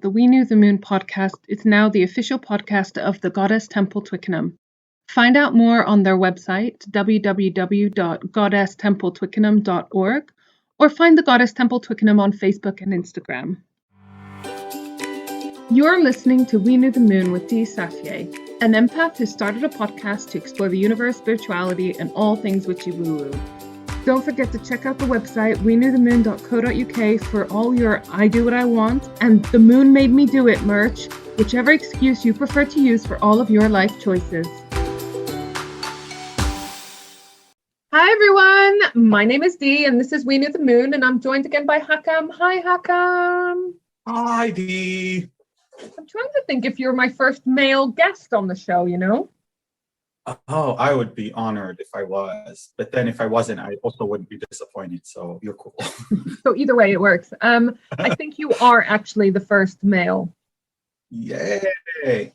The We Knew the Moon podcast is now the official podcast of the Goddess Temple Twickenham. Find out more on their website, www.goddesstempletwickenham.org, or find the Goddess Temple Twickenham on Facebook and Instagram. You're listening to We Knew the Moon with Dee Safier, an empath who started a podcast to explore the universe, spirituality, and all things witchy woo-woo. Don't forget to check out the website weknewthemoon.co.uk for all your I do what I want and the moon made me do it merch, whichever excuse you prefer to use for all of your life choices. Hi everyone, my name is Dee and this is We Knew the Moon, and I'm joined again by Hakam. Hi Hakam. Hi Dee. I'm trying to think if you're my first male guest on the show, you know? Oh, I would be honored if I was. But then if I wasn't, I also wouldn't be disappointed. So you're cool. So either way, it works. I think you are actually the first male. Yay.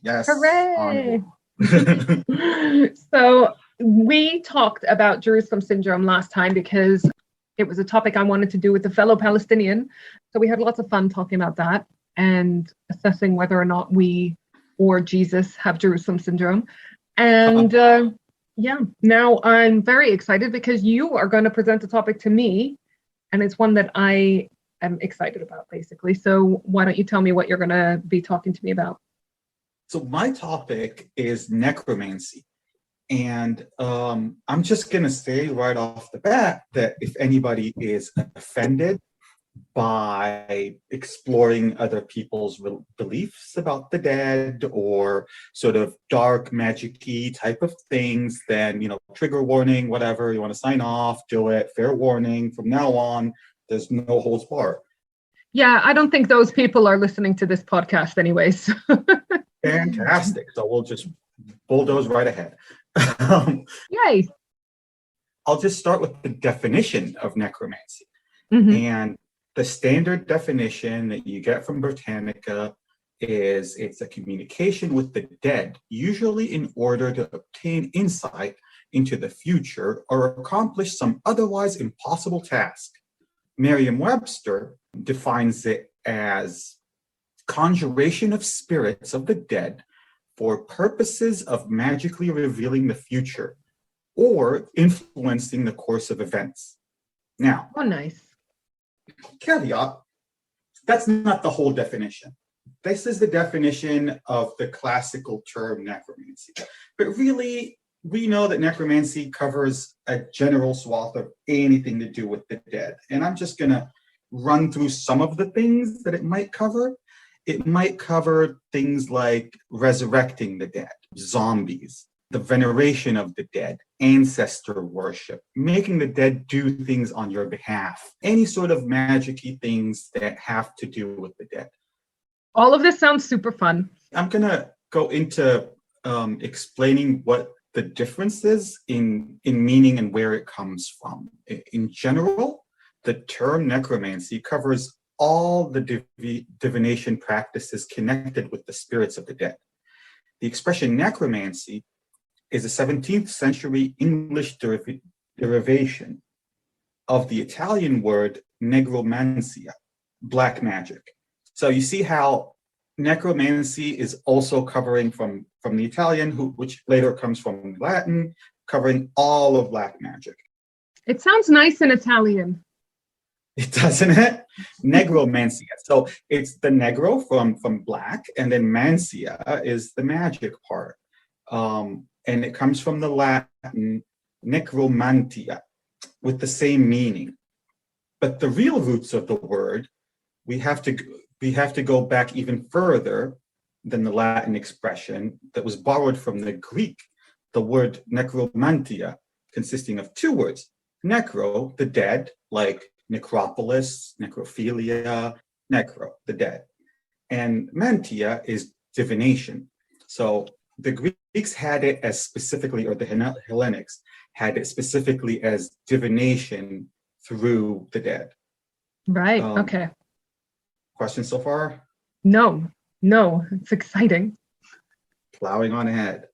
Yes. Hooray. So we talked about Jerusalem syndrome last time because it was a topic I wanted to do with a fellow Palestinian. So we had lots of fun talking about that and assessing whether or not we or Jesus have Jerusalem syndrome. And now I'm very excited because you are going to present a topic to me, and it's one that I am excited about, basically. So why don't you tell me what you're going to be talking to me about? So my topic is necromancy. And I'm just going to say right off the bat that if anybody is offended by exploring other people's beliefs about the dead or sort of dark magic-y type of things, then, trigger warning, whatever, you want to sign off, do it, fair warning. From now on, there's no holds barred. Yeah, I don't think those people are listening to this podcast anyways. Fantastic. So we'll just bulldoze right ahead. Yay. I'll just start with the definition of necromancy. Mm-hmm. And the standard definition that you get from Britannica is it's a communication with the dead, usually in order to obtain insight into the future or accomplish some otherwise impossible task. Merriam-Webster defines it as conjuration of spirits of the dead for purposes of magically revealing the future or influencing the course of events. Now, oh, nice. Caveat, that's not the whole definition. This is the definition of the classical term necromancy. But really, we know that necromancy covers a general swath of anything to do with the dead. And I'm just going to run through some of the things that it might cover. It might cover things like resurrecting the dead, zombies, the veneration of the dead, ancestor worship, making the dead do things on your behalf, any sort of magic-y things that have to do with the dead. All of this sounds super fun. I'm going to go into explaining what the difference is in meaning and where it comes from. In general, the term necromancy covers all the divination practices connected with the spirits of the dead. The expression necromancy is a 17th century English derivation of the Italian word negromancia, black magic. So you see how necromancy is also covering from the Italian, which later comes from Latin, covering all of black magic. It sounds nice in Italian. It doesn't it? Negromancia. So it's the negro from black, and then mancia is the magic part. And it comes from the Latin necromantia, with the same meaning. But the real roots of the word, we have to go back even further than the Latin expression that was borrowed from the Greek, the word necromantia, consisting of two words. Necro, the dead, like necropolis, necrophilia, necro, the dead. And mantia is divination. So the Greeks had it as specifically, or the Hellenics had it specifically as divination through the dead. Right, okay. Questions so far? No, it's exciting. Plowing on ahead.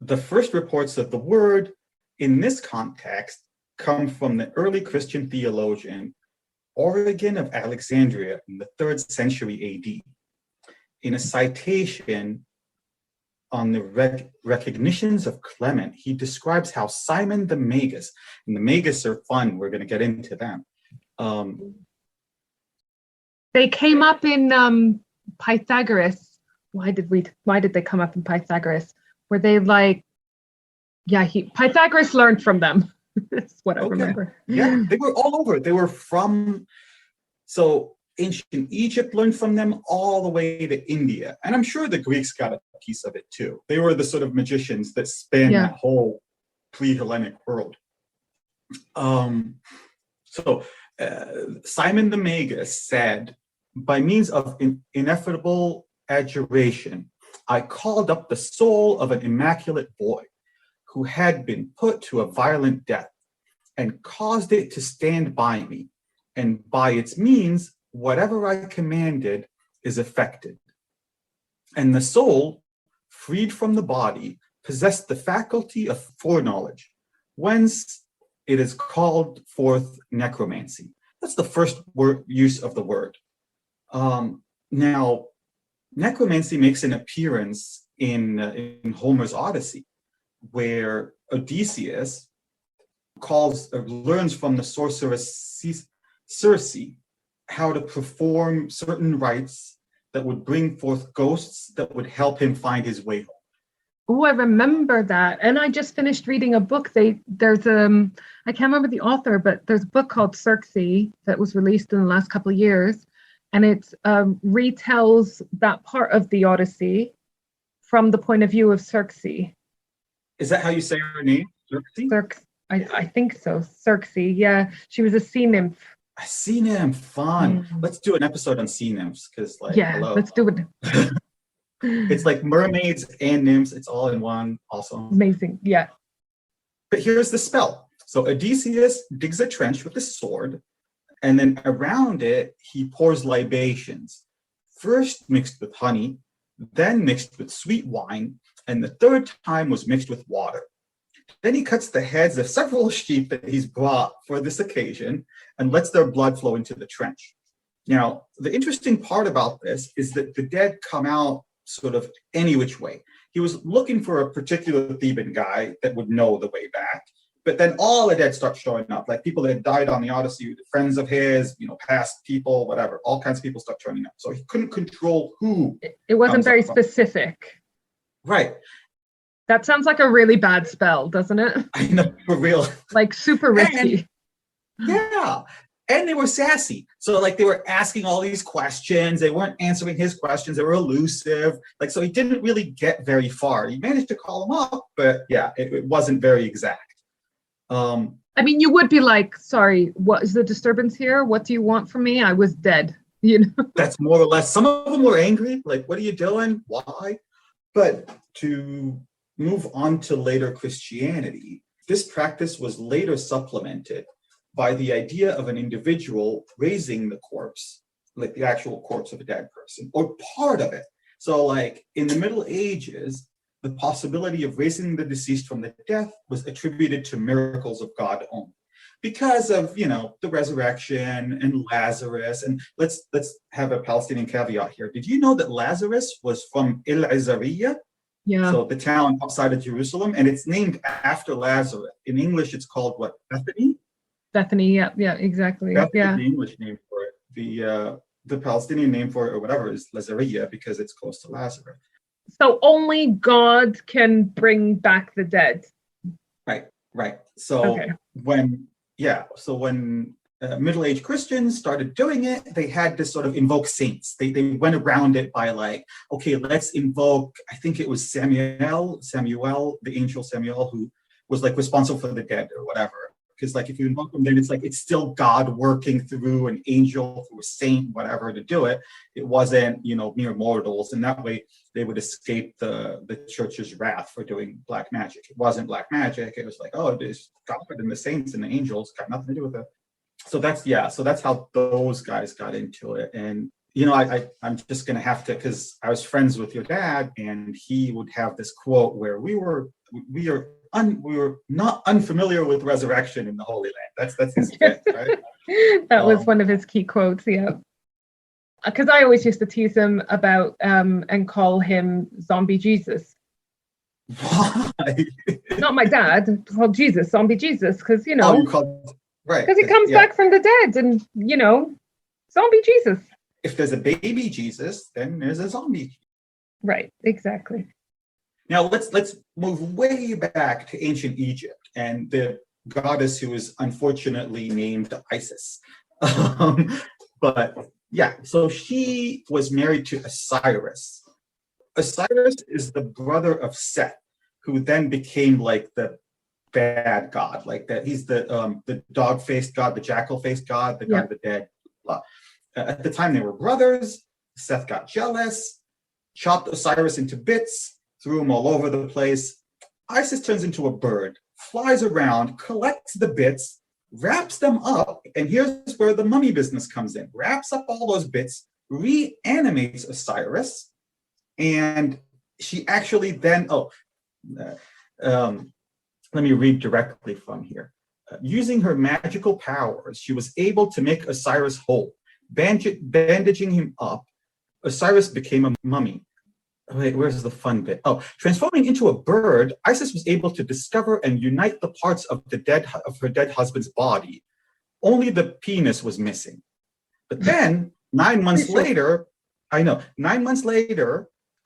The first reports of the word in this context come from the early Christian theologian Origen of Alexandria in the 3rd century AD. in a citation on the recognitions of Clement, he describes how Simon the Magus, and the Magus are fun, we're going to get into them. They came up in Pythagoras. Why did they come up in Pythagoras? Were they like, Pythagoras learned from them. That's what I remember. Yeah, they were all over. They were from, so ancient Egypt learned from them all the way to India. And I'm sure the Greeks got a piece of it too. They were the sort of magicians that span that whole pre-Hellenic world. Simon the Magus said, by means of ineffable adjuration, I called up the soul of an immaculate boy who had been put to a violent death, and caused it to stand by me, and by its means, whatever I commanded is effected. And the soul, freed from the body, possessed the faculty of foreknowledge, whence it is called forth necromancy. That's the first use of the word. Now, necromancy makes an appearance in Homer's Odyssey, where Odysseus learns from the sorceress Circe how to perform certain rites that would bring forth ghosts that would help him find his way home. Oh, I remember that. And I just finished reading a book. There's I can't remember the author, but there's a book called Circe that was released in the last couple of years. And it retells that part of the Odyssey from the point of view of Circe. Is that how you say her name? Circe? I think so. Circe, yeah. She was a sea nymph. A sea nymph, fun. Let's do an episode on sea nymphs, because hello. Let's do it. It's like mermaids and nymphs. It's all in one. Awesome. Amazing, yeah. But here's the spell. So Odysseus digs a trench with his sword, and then around it, he pours libations, first mixed with honey, then mixed with sweet wine, and the third time was mixed with water. Then he cuts the heads of several sheep that he's brought for this occasion and lets their blood flow into the trench. Now, the interesting part about this is that the dead come out sort of any which way. He was looking for a particular Theban guy that would know the way back, but then all the dead start showing up, like people that had died on the Odyssey, friends of his, past people, whatever, all kinds of people start turning up. So he couldn't control who. It wasn't very specific. Right. That sounds like a really bad spell, doesn't it? I know, for real. Like super risky. Yeah. And they were sassy. So they were asking all these questions. They weren't answering his questions. They were elusive. So he didn't really get very far. He managed to call them up, but it wasn't very exact. I mean, you would be like, sorry, what is the disturbance here? What do you want from me? I was dead, That's more or less. Some of them were angry. Like, what are you doing? Why? But to move on to later Christianity, this practice was later supplemented by the idea of an individual raising the corpse, like the actual corpse of a dead person, or part of it. So in the Middle Ages, the possibility of raising the deceased from the death was attributed to miracles of God only, because of, the resurrection and Lazarus. And let's have a Palestinian caveat here. Did you know that Lazarus was from El-Azariya? Yeah. So the town outside of Jerusalem, and it's named after Lazarus. In English, it's called what? Bethany? Bethany, yeah, exactly. That's yeah. the English name for it. The Palestinian name for it, or whatever, is Lazariya, because it's close to Lazarus. So only God can bring back the dead. Right. So when Middle-aged Christians started doing it, they had to sort of invoke saints. They went around it by let's invoke, I think it was Samuel, the angel Samuel, who was responsible for the dead or whatever. Because if you invoke them, then it's still God working through an angel, through a saint, whatever, to do it. It wasn't, mere mortals. And that way they would escape the church's wrath for doing black magic. It wasn't black magic. It was it's God and the saints and the angels, got nothing to do with it. So that's how those guys got into it. And I'm just gonna have to, because I was friends with your dad, and he would have this quote where we were not unfamiliar with resurrection in the Holy Land. That's his bit, right? That was one of his key quotes. Yeah. because I always used to tease him about and call him Zombie Jesus. Why? Not my dad, called Jesus, Zombie Jesus, because Oh, you called right. because he comes back from the dead, and Zombie Jesus. If there's a baby Jesus, then there's a zombie. Right, exactly. Now let's move way back to ancient Egypt and the goddess who is unfortunately named Isis. But yeah, so she was married to Osiris. Osiris is the brother of Seth, who then became like the bad god, like that. He's the dog-faced god, the jackal-faced god, the god of the dead. Blah. At the time, they were brothers. Seth got jealous, chopped Osiris into bits, threw him all over the place. Isis turns into a bird, flies around, collects the bits, wraps them up, and here's where the mummy business comes in. Wraps up all those bits, reanimates Osiris, and she actually then, let me read directly from here. Using her magical powers, she was able to make Osiris whole. Bandaging him up, Osiris became a mummy. Wait, where's the fun bit? Oh, transforming into a bird, Isis was able to discover and unite the parts of her dead husband's body. Only the penis was missing. But then, 9 months later,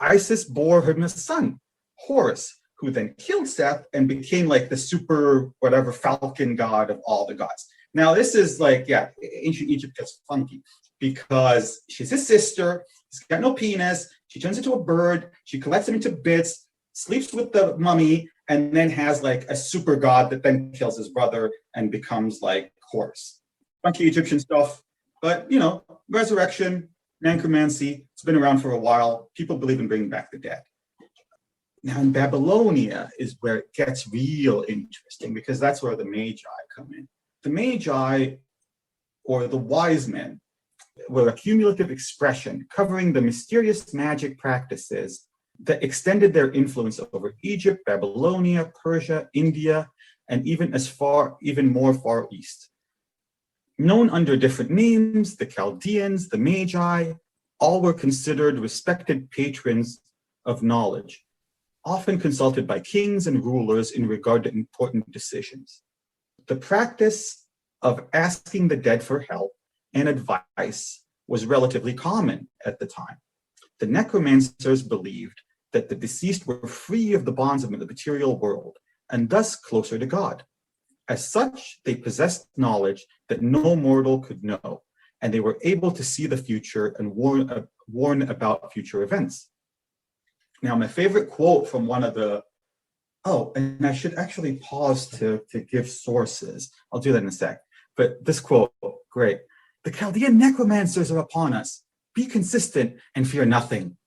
Isis bore him a son, Horus, who then killed Seth and became like the super whatever falcon god of all the gods. Now, this is like, ancient Egypt gets funky because she's his sister, she's got no penis, she turns into a bird, she collects him into bits, sleeps with the mummy, and then has like a super god that then kills his brother and becomes like Horus. Funky Egyptian stuff, but resurrection, necromancy, it's been around for a while. People believe in bringing back the dead. Now in Babylonia is where it gets real interesting because that's where the Magi come in. The Magi, or the wise men, were a cumulative expression covering the mysterious magic practices that extended their influence over Egypt, Babylonia, Persia, India, and even more far east. Known under different names, the Chaldeans, the Magi, all were considered respected patrons of knowledge, often consulted by kings and rulers in regard to important decisions. The practice of asking the dead for help and advice was relatively common at the time. The necromancers believed that the deceased were free of the bonds of the material world and thus closer to God. As such, they possessed knowledge that no mortal could know, and they were able to see the future and warn about future events. Now, my favorite quote from one of the and I should actually pause to give sources. I'll do that in a sec. But this quote, great. The Chaldean necromancers are upon us. Be consistent and fear nothing.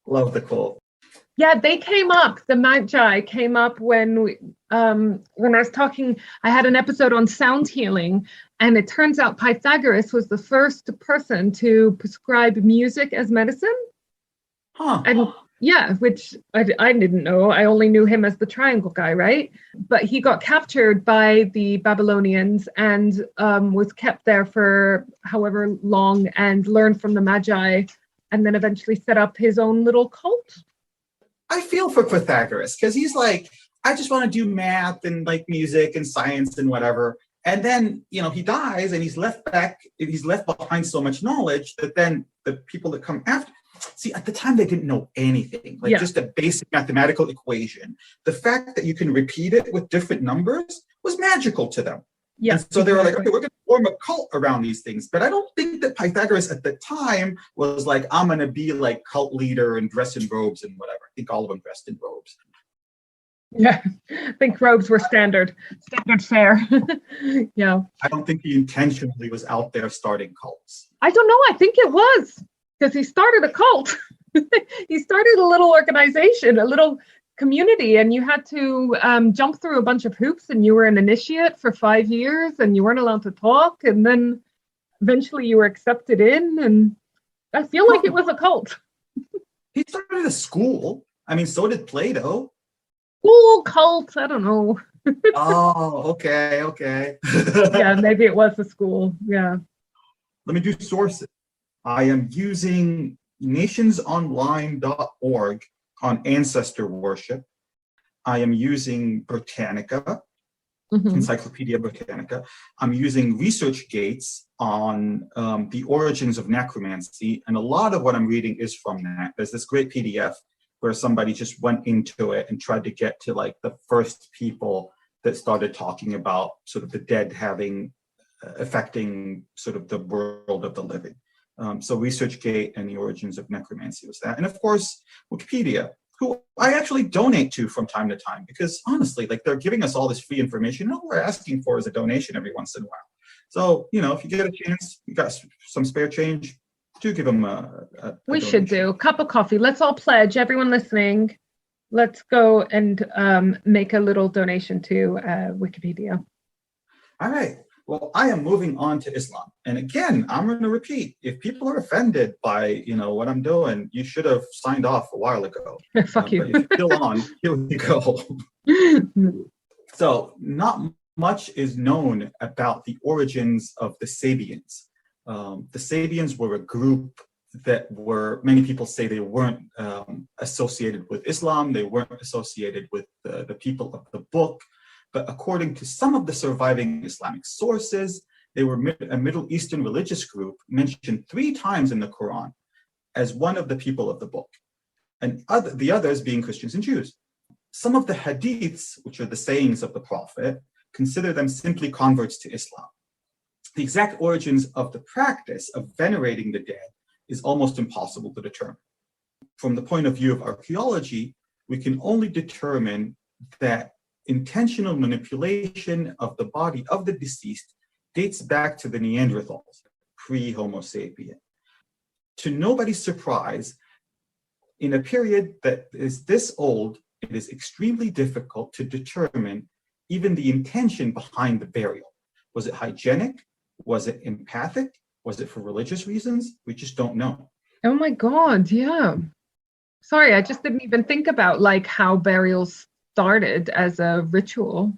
Love the quote. Yeah, they came up. The Magi came up when I was talking. I had an episode on sound healing, and it turns out Pythagoras was the first person to prescribe music as medicine. Huh. And yeah, which I didn't know. I only knew him as the triangle guy, right? But he got captured by the Babylonians and was kept there for however long and learned from the Magi, and then eventually set up his own little cult. I feel for Pythagoras because he's like, I just want to do math and like music and science and whatever. And then, he dies and he's left behind so much knowledge that then the people that come after, see, at the time they didn't know anything, just a basic mathematical equation. The fact that you can repeat it with different numbers was magical to them. Yeah. And so they were like, okay, we're going to form a cult around these things. But I don't think that Pythagoras at the time was like, I'm going to be like cult leader and dress in robes and whatever. I think all of them dressed in robes. Yeah, I think robes were standard fare. Yeah. I don't think he intentionally was out there starting cults. I don't know. I think it was because he started a cult. He started a little organization, a little community, and you had to jump through a bunch of hoops, and you were an initiate for 5 years, and you weren't allowed to talk, and then eventually you were accepted in, and I feel like it was a cult. He started a school. I mean, so did Plato. School cult, I don't know. Oh, okay. Yeah, maybe it was a school. Yeah. Let me do sources. I am using nationsonline.org on ancestor worship. I am using Britannica, Encyclopedia Britannica. I'm using ResearchGates on the origins of necromancy. And a lot of what I'm reading is from that. There's this great PDF where somebody just went into it and tried to get to like the first people that started talking about sort of the dead having affecting sort of the world of the living. So ResearchGate and the origins of necromancy was that. And of course, Wikipedia, who I actually donate to from time to time, because honestly, like they're giving us all this free information. All we're asking for is a donation every once in a while. So, you know, if you get a chance, you got some spare change, do give them a we donation. should do a cup of coffee. Let's all pledge, everyone listening. Let's go and make a little donation to Wikipedia. All right. Well, I am moving on to Islam. And again, I'm going to repeat, if people are offended by, you know, what I'm doing, you should have signed off a while ago. Fuck you. But if you're still on, here we go. So not much is known about the origins of the Sabians. The Sabians were a group that were, many people say they weren't associated with Islam. They weren't associated with the people of the book. But according to some of the surviving Islamic sources, they were a Middle Eastern religious group mentioned 3 times in the Quran as one of the people of the book, and the others being Christians and Jews. Some of the hadiths, which are the sayings of the Prophet, consider them simply converts to Islam. The exact origins of the practice of venerating the dead is almost impossible to determine. From the point of view of archaeology, we can only determine that intentional manipulation of the body of the deceased dates back to the Neanderthals, pre-Homo sapien. To nobody's surprise, in a period that is this old, it is extremely difficult to determine even the intention behind the burial. Was it hygienic? Was it empathic? Was it for religious reasons? We just don't know. Oh my God, yeah. Sorry, I just didn't even think about like how burials started as a ritual.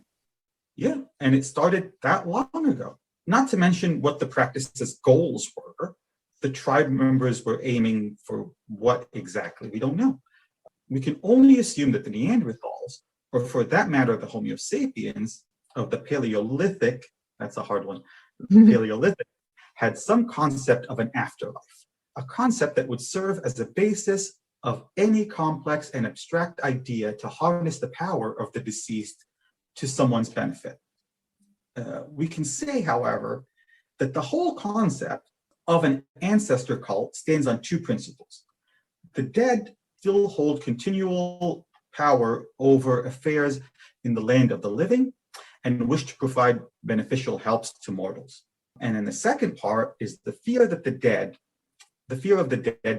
Yeah, and it started that long ago. Not to mention what the practice's goals were. The tribe members were aiming for what exactly, we don't know. We can only assume that the Neanderthals, or for that matter, the Homo sapiens of the Paleolithic, that's a hard one, the Paleolithic, had some concept of an afterlife, a concept that would serve as a basis of any complex and abstract idea to harness the power of the deceased to someone's benefit. We can say, however, that the whole concept of an ancestor cult stands on 2 principles. The dead still hold continual power over affairs in the land of the living and wish to provide beneficial helps to mortals. And then the second part is the fear of the dead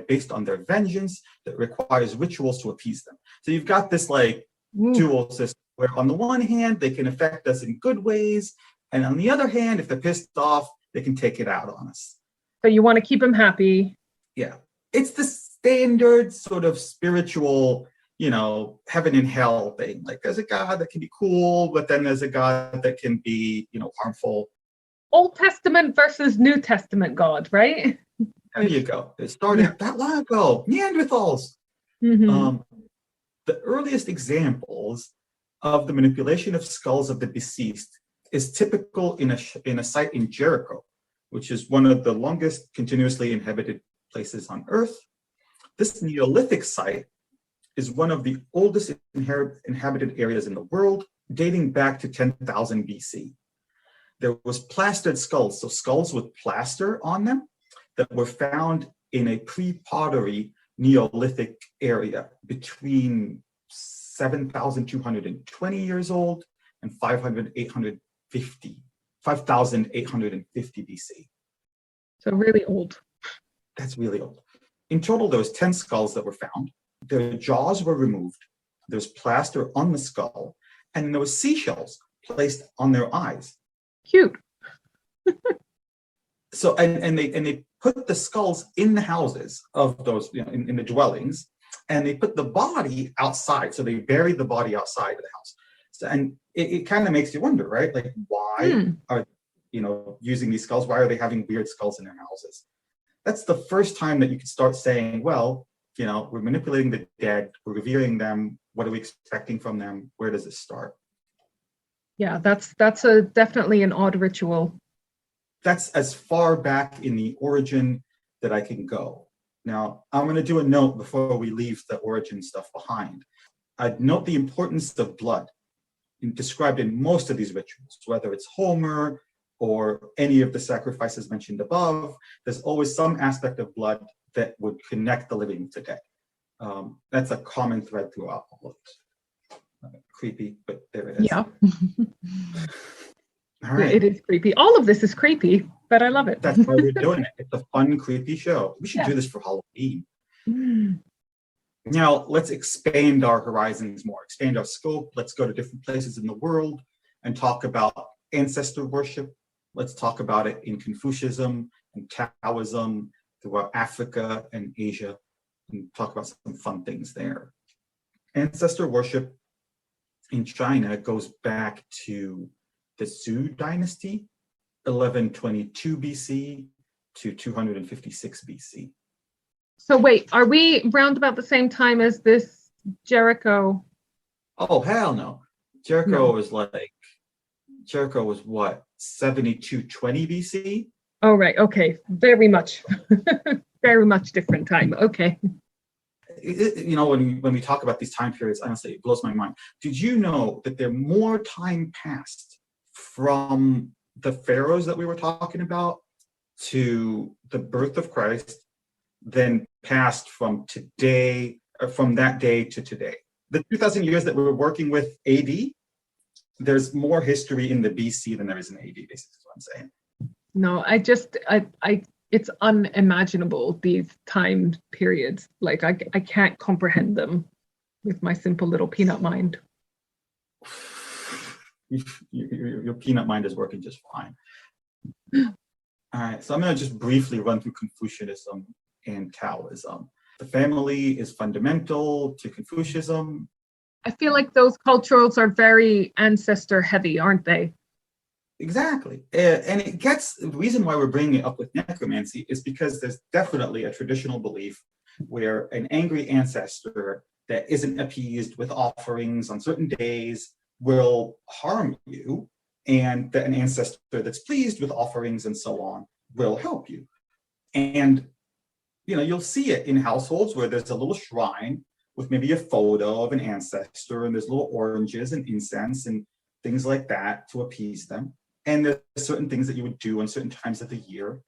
based on their vengeance that requires rituals to appease them. So you've got this like dual system where on the one hand, they can affect us in good ways. And on the other hand, if they're pissed off, they can take it out on us. So you want to keep them happy. Yeah. It's the standard sort of spiritual, you know, heaven and hell thing. Like there's a God that can be cool, but then there's a God that can be, you know, harmful. Old Testament versus New Testament God, right? There you go. It started that long ago. Neanderthals. Mm-hmm. The earliest examples of the manipulation of skulls of the deceased is typical in a site in Jericho, which is one of the longest continuously inhabited places on Earth. This Neolithic site is one of the oldest inhabited areas in the world, dating back to 10,000 BC. There was plastered skulls, so skulls with plaster on them, that were found in a pre-pottery Neolithic area between 7,220 years old and 5,850 BC. So really old. That's really old. In total, there was 10 skulls that were found. Their jaws were removed. There's plaster on the skull, and there was seashells placed on their eyes. Cute. So and they put the skulls in the houses of those, you know, in the dwellings, and they put the body outside. So they buried the body outside of the house. So, and it kind of makes you wonder, right? Like, why are using these skulls? Why are they having weird skulls in their houses? That's the first time that you can start saying, well, we're manipulating the dead, we're revering them. What are we expecting from them? Where does this start? Yeah, that's definitely an odd ritual. That's as far back in the origin that I can go. Now, I'm going to do a note before we leave the origin stuff behind. I'd note the importance of blood described in most of these rituals, whether it's Homer or any of the sacrifices mentioned above. There's always some aspect of blood that would connect the living to dead. That's a common thread throughout all of this. Creepy, but there it is. Yeah. All right. It is creepy. All of this is creepy, but I love it. That's why we're doing it. It's a fun, creepy show. We should do this for Halloween. Now, let's expand our horizons more, expand our scope. Let's go to different places in the world and talk about ancestor worship. Let's talk about it in Confucianism and Taoism throughout Africa and Asia, and talk about some fun things there. Ancestor worship in China goes back to the Zhou dynasty, 1122 BC to 256 BC. So wait, are we round about the same time as this Jericho? Oh, hell no. Jericho was what, 7220 BC? Oh, right. Okay. Very much, very much different time. Okay. When we talk about these time periods, honestly, it blows my mind. Did you know that there more time passed from the pharaohs that we were talking about to the birth of Christ than passed from today, or from that day to today? The 2,000 years that we're working with AD, there's more history in the BC than there is in AD, basically is what I'm saying. No, it's unimaginable, these time periods. Like I can't comprehend them with my simple little peanut mind. Your peanut mind is working just fine. All right, so I'm going to just briefly run through Confucianism and Taoism. The family is fundamental to Confucianism. I feel like those cultures are very ancestor heavy, aren't they? Exactly. And the reason why we're bringing it up with necromancy is because there's definitely a traditional belief where an angry ancestor that isn't appeased with offerings on certain days will harm you, and that an ancestor that's pleased with offerings and so on will help you. And you'll see it in households where there's a little shrine with maybe a photo of an ancestor, and there's little oranges and incense and things like that to appease them. And there's certain things that you would do on certain times of the year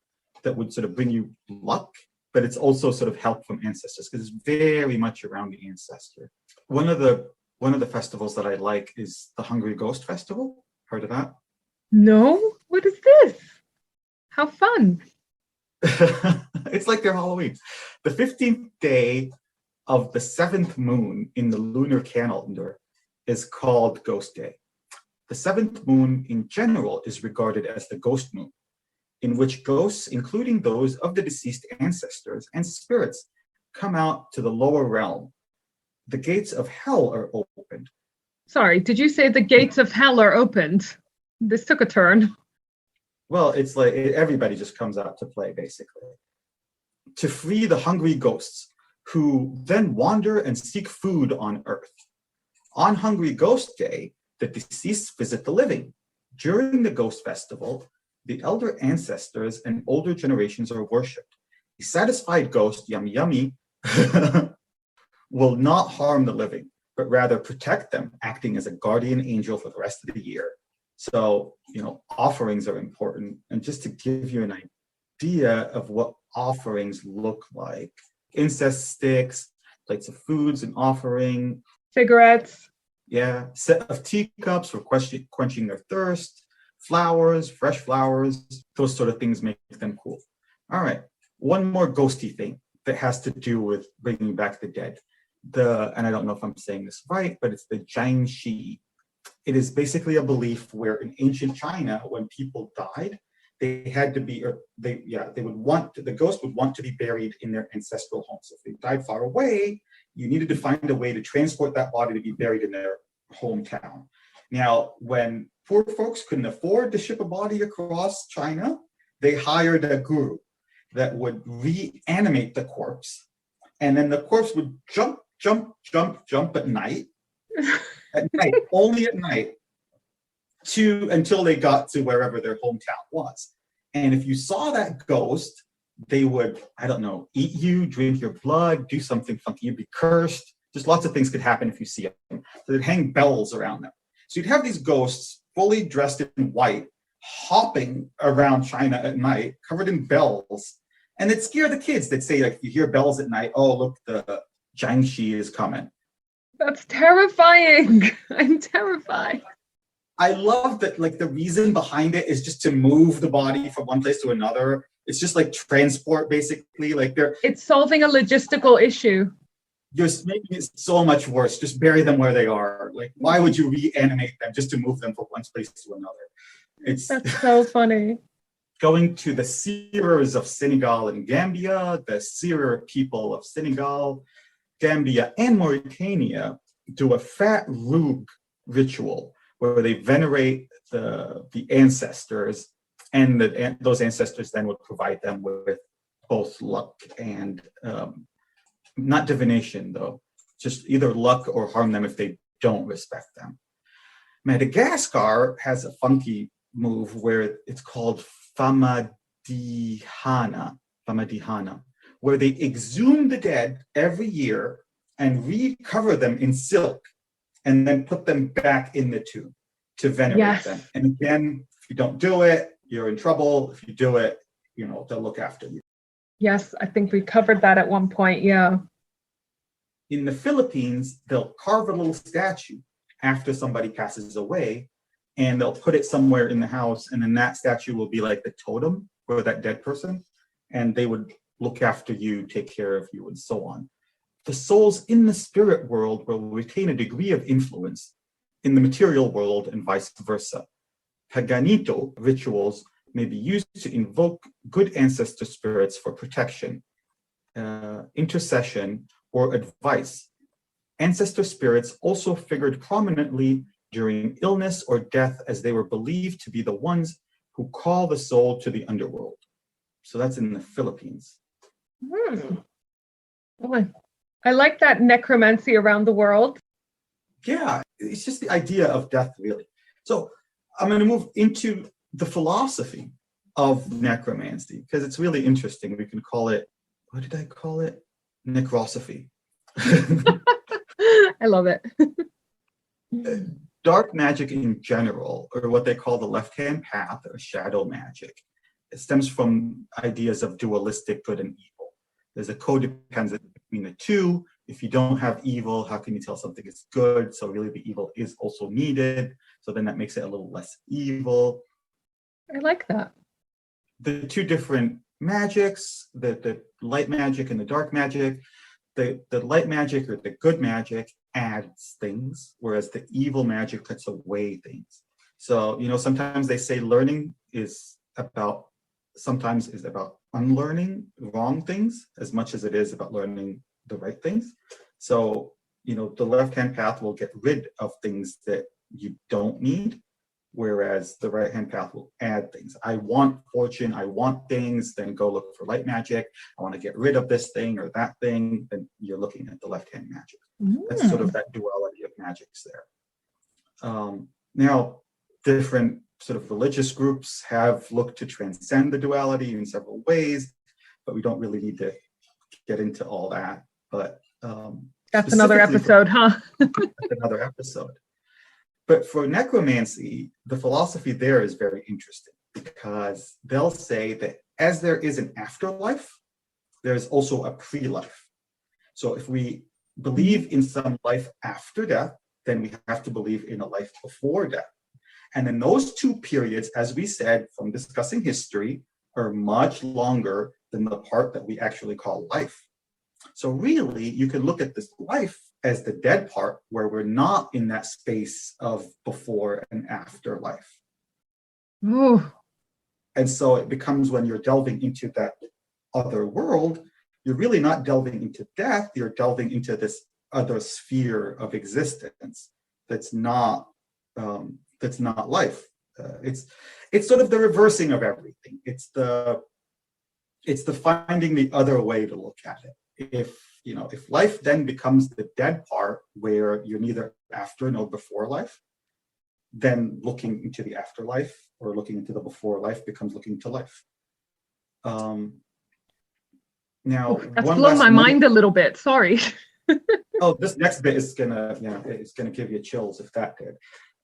that would sort of bring you luck, but it's also sort of help from ancestors because it's very much around the ancestor. One of the festivals that I like is the Hungry Ghost Festival. Heard of that? No? What is this? How fun. It's like their Halloween. The 15th day of the 7th moon in the lunar calendar is called Ghost Day. The 7th moon in general is regarded as the ghost moon, in which ghosts, including those of the deceased ancestors and spirits, come out to the lower realm. The gates of hell are opened. Sorry, did you say the gates of hell are opened? This took a turn. Well, it's like everybody just comes out to play, basically, to free the hungry ghosts who then wander and seek food on earth. On Hungry Ghost Day, the deceased visit the living. During the ghost festival, the elder ancestors and older generations are worshipped. A satisfied ghost, yummy, will not harm the living, but rather protect them, acting as a guardian angel for the rest of the year. So, offerings are important. And just to give you an idea of what offerings look like, incense sticks, plates of foods and offering. Cigarettes. Yeah, set of teacups for quenching their thirst, flowers, fresh flowers, those sort of things make them cool. All right, one more ghosty thing that has to do with bringing back the dead. And I don't know if I'm saying this right, but it's the Jiangshi. It is basically a belief where in ancient China, when people died, they had to be, the ghost would want to be buried in their ancestral home. So if they died far away, you needed to find a way to transport that body to be buried in their hometown. Now, when poor folks couldn't afford to ship a body across China, they hired a guru that would reanimate the corpse. And then the corpse would jump at night, only at night, until they got to wherever their hometown was. And if you saw that ghost, they would, I don't know, eat you, drink your blood, do something funky. You'd be cursed. Just lots of things could happen if you see them. So they'd hang bells around them. So you'd have these ghosts fully dressed in white, hopping around China at night, covered in bells. And they'd scare the kids. They'd say, like, if you hear bells at night, oh, look, the Jiangxi is coming. That's terrifying. I'm terrified. I love that, like, the reason behind it is just to move the body from one place to another. It's just like transport, basically. Like, it's solving a logistical issue. Just making it so much worse. Just bury them where they are. Like, why would you reanimate them just to move them from one place to another? That's so funny. Going to the seerers of Senegal and Gambia, the seerer people of Senegal, Gambia, and Mauritania do a fat roug ritual where they venerate the ancestors, and those ancestors then would provide them with both luck and not divination, though, just either luck or harm them if they don't respect them. Madagascar has a funky move where it's called famadihana, where they exhume the dead every year and recover them in silk and then put them back in the tomb to venerate them. And again, if you don't do it, you're in trouble. If you do it, they'll look after you. Yes, I think we covered that at one point, yeah. In the Philippines, they'll carve a little statue after somebody passes away, and they'll put it somewhere in the house, and then that statue will be like the totem for that dead person, and they would look after you, take care of you, and so on. The souls in the spirit world will retain a degree of influence in the material world and vice versa. Paganito rituals may be used to invoke good ancestor spirits for protection, intercession, or advice. Ancestor spirits also figured prominently during illness or death, as they were believed to be the ones who call the soul to the underworld. So that's in the Philippines. I like that necromancy around the world. Yeah, it's just the idea of death, really. So I'm going to move into the philosophy of necromancy, because it's really interesting. We can call it, what did I call it? Necrosophy. I love it. Dark magic in general, or what they call the left-hand path, or shadow magic, it stems from ideas of dualistic good and evil. There's a codependence between the two. If you don't have evil, how can you tell something is good? So really the evil is also needed. So then that makes it a little less evil. I like that. The two different magics, the light magic and the dark magic, the light magic, or the good magic, adds things, whereas the evil magic cuts away things. So, sometimes they say learning sometimes is about unlearning wrong things as much as it is about learning the right things. So, the left-hand path will get rid of things that you don't need, whereas the right-hand path will add things. I want fortune, I want things, then go look for light magic. I want to get rid of this thing or that thing, then you're looking at the left-hand magic. That's sort of that duality of magics there. Now, different sort of religious groups have looked to transcend the duality in several ways, but we don't really need to get into all that. But that's another episode, huh? Another episode. But for necromancy, the philosophy there is very interesting, because they'll say that as there is an afterlife, there's also a pre-life. So if we believe in some life after death, then we have to believe in a life before death. And then those two periods, as we said, from discussing history, are much longer than the part that we actually call life. So really, you can look at this life as the dead part, where we're not in that space of before and after life. Ooh. And so it becomes, when you're delving into that other world, you're really not delving into death, you're delving into this other sphere of existence that's not that's not life. It's sort of the reversing of everything. It's the finding the other way to look at it. If life then becomes the dead part where you're neither after nor before life, then looking into the afterlife or looking into the before life becomes looking to life. Now, that's blown my mind a little bit. Sorry. Oh, this next bit is it's gonna give you chills if that did.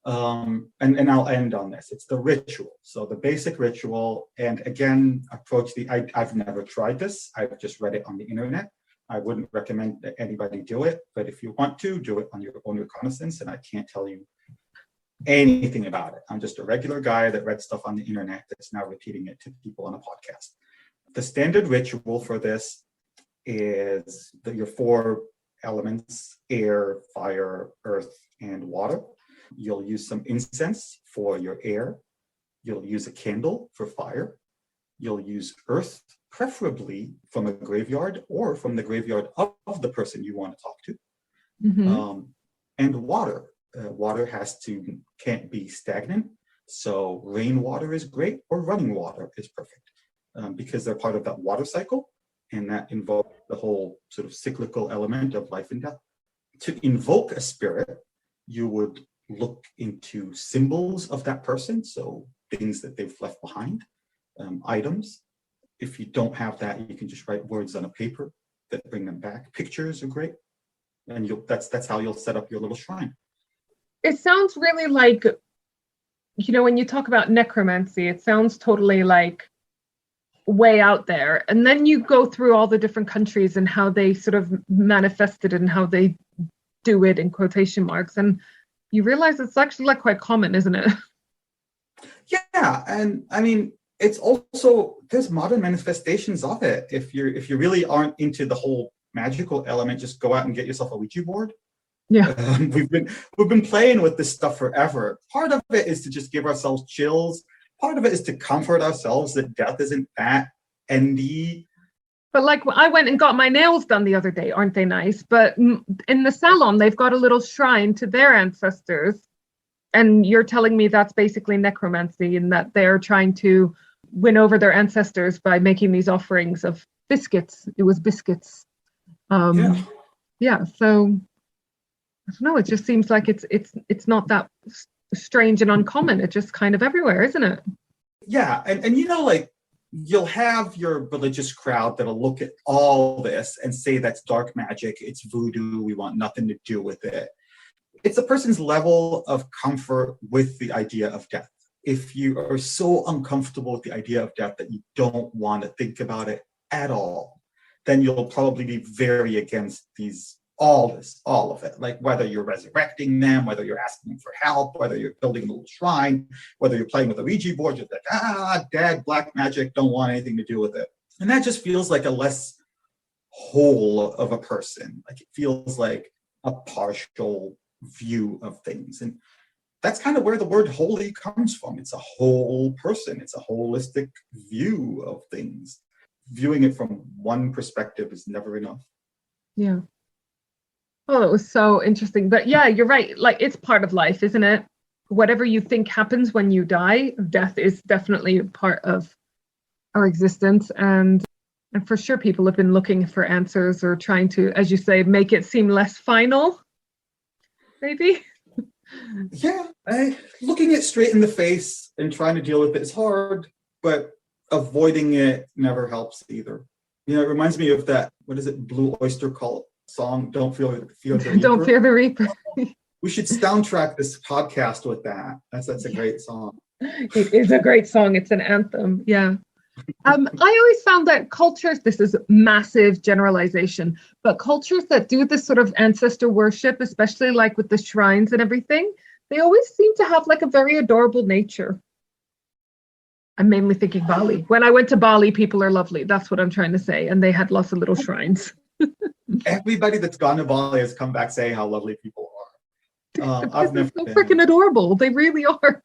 And I'll end on this. It's the ritual. So the basic ritual, and again, I've never tried this. I've just read it on the internet. I wouldn't recommend that anybody do it, but if you want to, do it on your own reconnaissance, and I can't tell you anything about it. I'm just a regular guy that read stuff on the internet that's now repeating it to people on a podcast. The standard ritual for this is your 4 elements: air, fire, earth, and water. You'll use some incense for your air. You'll use a candle for fire. You'll use earth, preferably from a graveyard or from the graveyard of the person you want to talk to. Mm-hmm. And water. Water can't be stagnant. So rainwater is great, or running water is perfect, because they're part of that water cycle, and that involves the whole sort of cyclical element of life and death. To invoke a spirit, you would look into symbols of that person, so things that they've left behind, items. If you don't have that, you can just write words on a paper that bring them back. Pictures are great, and that's how you'll set up your little shrine. It sounds really like, when you talk about necromancy, it sounds totally like way out there. And then you go through all the different countries and how they sort of manifest it and how they do it in quotation marks. And you realize it's actually like quite common, isn't it? Yeah. And I mean, it's also, there's modern manifestations of it. If you really aren't into the whole magical element, just go out and get yourself a Ouija board. Yeah. We've been playing with this stuff forever. Part of it is to just give ourselves chills. Part of it is to comfort ourselves that death isn't that endy. But like, I went and got my nails done the other day. Aren't they nice? But in the salon, they've got a little shrine to their ancestors. And you're telling me that's basically necromancy, and that they're trying to win over their ancestors by making these offerings of biscuits. It was biscuits. Yeah. So I don't know. It just seems like it's not that strange and uncommon. It's just kind of everywhere, isn't it? Yeah, and like, you'll have your religious crowd that'll look at all this and say that's dark magic, it's voodoo, we want nothing to do with it. It's a person's level of comfort with the idea of death. If you are so uncomfortable with the idea of death that you don't want to think about it at all, then you'll probably be very against all of it. Like, whether you're resurrecting them, whether you're asking them for help, whether you're building a little shrine, whether you're playing with a Ouija board, you're like, dead, black magic, don't want anything to do with it. And that just feels like a less whole of a person. Like, it feels like a partial view of things. And that's kind of where the word holy comes from. It's a whole person. It's a holistic view of things. Viewing it from one perspective is never enough. Yeah. Oh, it was so interesting. But yeah, you're right. Like, it's part of life, isn't it? Whatever you think happens when you die, death is definitely part of our existence. And for sure, people have been looking for answers, or trying to, as you say, make it seem less final, maybe. Yeah, looking it straight in the face and trying to deal with it is hard, but avoiding it never helps either. It reminds me of that, what is it, Blue Oyster Cult song, Don't Fear the Reaper. Don't Fear the Reaper. We should soundtrack this podcast with that. That's a great song. It is a great song. It's an anthem. Yeah. I always found that cultures, this is massive generalization, but cultures that do this sort of ancestor worship, especially like with the shrines and everything, they always seem to have like a very adorable nature. I'm mainly thinking Bali. When I went to Bali, people are lovely. That's what I'm trying to say. And they had lots of little shrines. Everybody that's gone to Bali has come back saying how lovely people are. I've never so freaking adorable. They really are.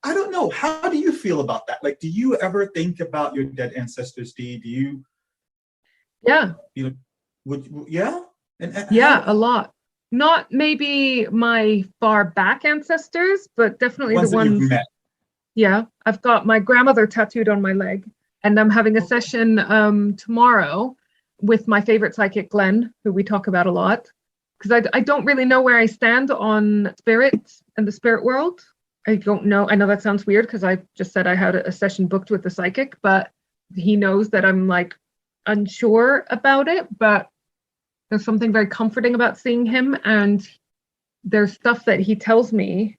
I don't know. How do you feel about that? Like, do you ever think about your dead ancestors, Dee? Do you? Yeah. Yeah? And yeah, a lot. Not maybe my far back ancestors, but definitely the Ones that you've ones. met. Yeah, I've got my grandmother tattooed on my leg, and I'm having a session tomorrow with my favorite psychic, Glenn, who we talk about a lot, because I don't really know where I stand on spirit and the spirit world. I don't know. I know that sounds weird because I just said I had a session booked with the psychic, but he knows that I'm like unsure about it. But there's something very comforting about seeing him, and there's stuff that he tells me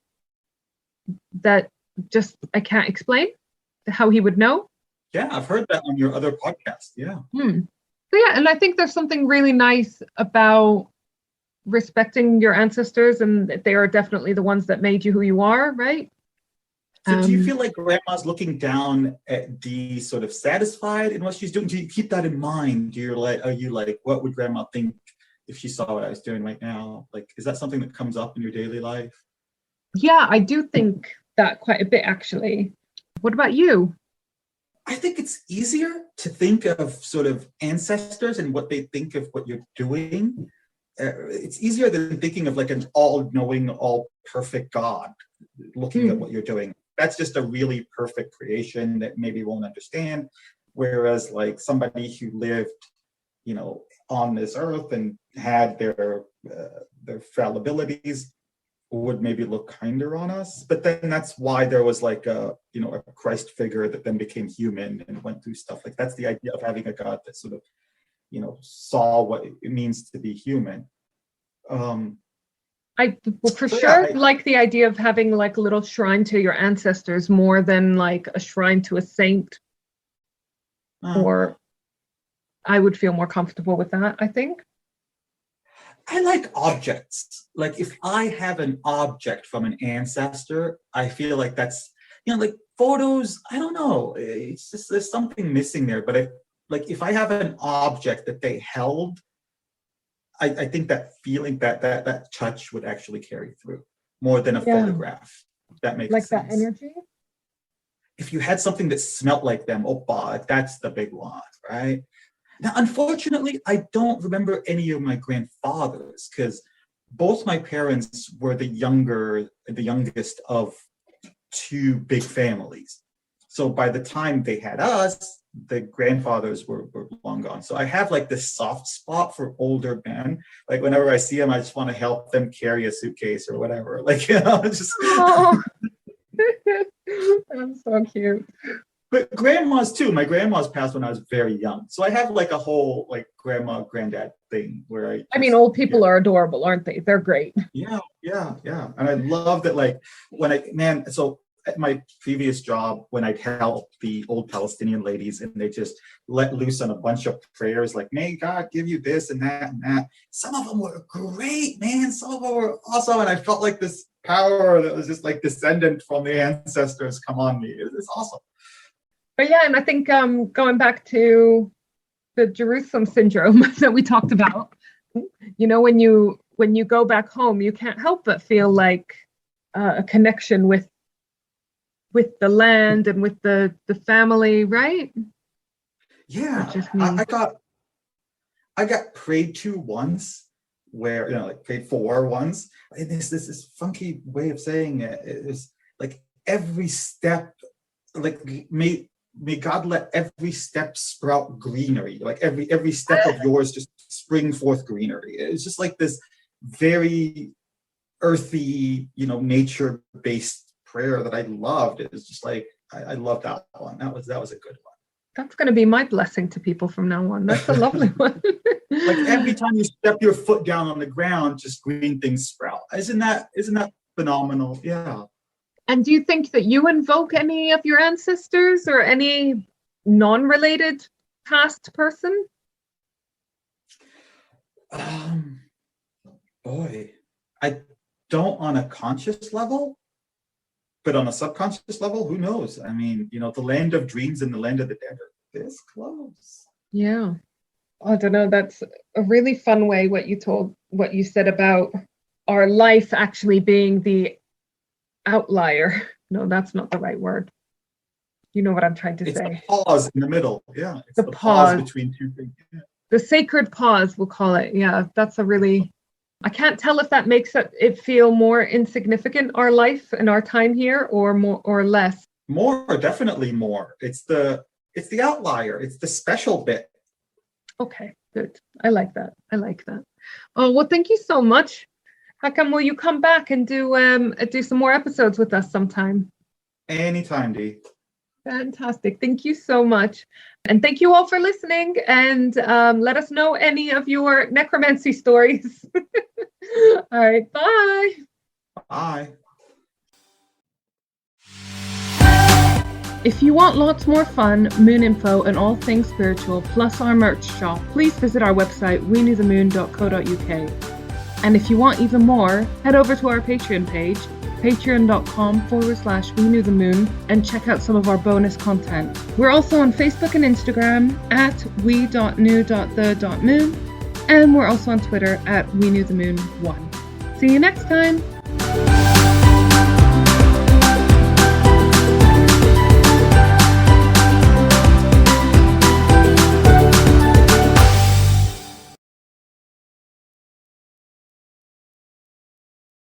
that just I can't explain how he would know. Yeah, I've heard that on your other podcast. Yeah. So yeah, and I think there's something really nice about respecting your ancestors, and that they are definitely the ones that made you who you are, right? So do you feel like grandma's looking down at Dee sort of satisfied in what she's doing? Do you keep that in mind? Are you like, what would grandma think if she saw what I was doing right now? Like, is that something that comes up in your daily life? Yeah, I do think that quite a bit, actually. What about you? I think it's easier to think of sort of ancestors and what they think of what you're doing. It's easier than thinking of like an all-knowing, all-perfect God looking at what you're doing. That's just a really perfect creation that maybe won't understand. Whereas like somebody who lived, on this earth and had their fallibilities would maybe look kinder on us. But then that's why there was like a Christ figure that then became human and went through stuff. Like that's the idea of having a God that sort of, saw what it means to be human. I for sure like the idea of having like a little shrine to your ancestors more than like a shrine to a saint. Or I would feel more comfortable with that, I think. I like objects. Like if I have an object from an ancestor, I feel like that's, like photos, I don't know. It's just, there's something missing there. But if I have an object that they held, I think that feeling, that touch would actually carry through more than a photograph. That makes like sense. That energy. If you had something that smelt like them, that's the big one, right? Now, unfortunately, I don't remember any of my grandfathers because both my parents were the youngest of two big families. So by the time they had us, the grandfathers were long gone. So I have like this soft spot for older men. Like whenever I see them, I just want to help them carry a suitcase or whatever. Like, just. Oh. That's so cute. But grandmas too. My grandma's passed when I was very young. So I have like a whole like grandma, granddad thing where I mean, old people are adorable, aren't they? They're great. Yeah. And I love that, like so at my previous job, when I'd help the old Palestinian ladies and they just let loose on a bunch of prayers, like, may God give you this and that and that. Some of them were great, man. Some of them were awesome. And I felt like this power that was just like descendant from the ancestors come on me. It's awesome. But yeah, and I think going back to the Jerusalem syndrome that we talked about, when you go back home, you can't help but feel like a connection with the land and with the family, right? Yeah, I got prayed to once, where like prayed for once, and this funky way of saying it is like every step, like may God let every step sprout greenery, like every step of yours just spring forth greenery. It's just like this very earthy, nature-based prayer that I loved. It was just like I loved that one. That was a good one. That's going to be my blessing to people from now on. That's a lovely one. Like every time you step your foot down on the ground, just green things sprout. Isn't that phenomenal? Yeah. And do you think that you invoke any of your ancestors or any non-related past person? Boy, I don't on a conscious level, but on a subconscious level, who knows? I mean, the land of dreams and the land of the dead are this close. Yeah. I don't know. That's a really fun way what you said about our life actually being the outlier. No, that's not the right word. You know what I'm trying to say. It's the pause in the middle. Yeah. It's the pause between two things. Yeah. The sacred pause, we'll call it. Yeah, that's a really I can't tell if that makes it feel more insignificant, our life and our time here, or more or less. More, definitely more. It's the outlier. It's the special bit. Okay, good. I like that. Oh, well, thank you so much. Hakam, will you come back and do some more episodes with us sometime? Anytime, Dee. Fantastic. Thank you so much. And thank you all for listening. And let us know any of your necromancy stories. All right. Bye. Bye. If you want lots more fun, moon info, and all things spiritual, plus our merch shop, please visit our website, weknewthemoon.co.uk. And if you want even more, head over to our Patreon page, patreon.com/weknewthemoon, and check out some of our bonus content. We're also on Facebook and Instagram at we.new.the.moon, and we're also on Twitter at weknewthemoon1. See you next time!